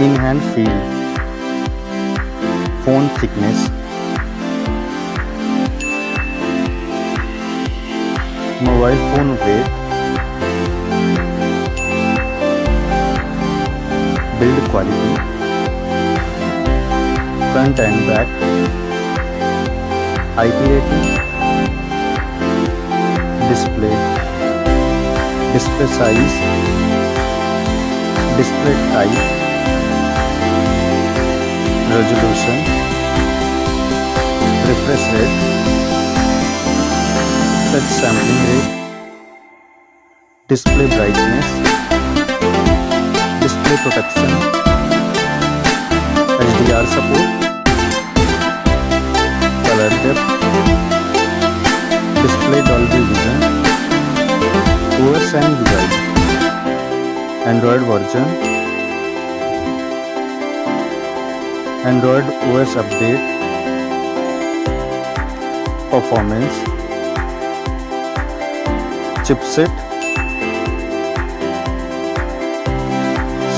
in hand feel, phone thickness, mobile phone weight, build quality, front and back, IP rating, display size, display type, resolution, refresh rate, touch sampling rate, display brightness, display protection, HDR support, color depth, display Dolby Vision, OS and UI, Android version, Android OS update, performance, chipset,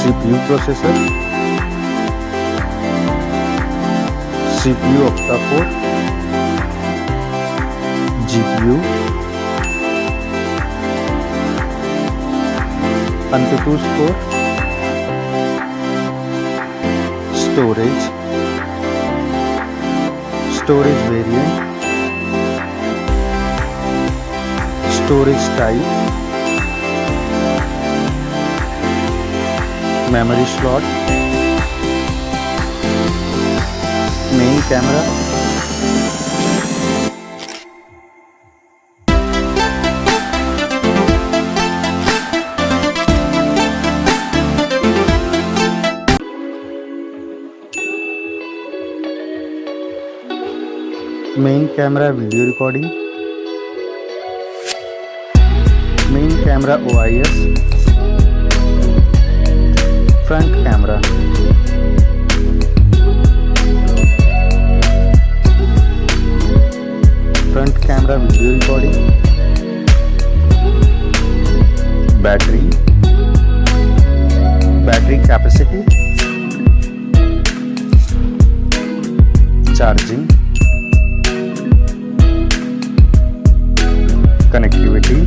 CPU processor, CPU octa-core, GPU, AnTuTu score, storage variant, storage type, memory slot, main camera, main camera video recording, main camera OIS, front camera, front camera video recording, battery capacity, charging, connectivity,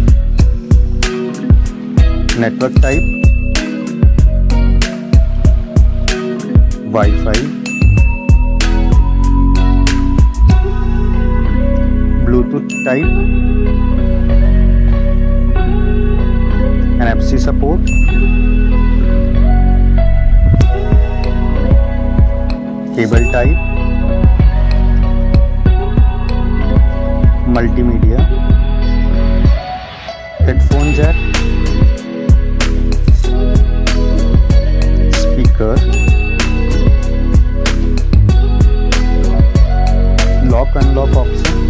network type, Wi-Fi, Bluetooth type, NFC support, cable type, multimedia, headphone jack, speaker, lock unlock option,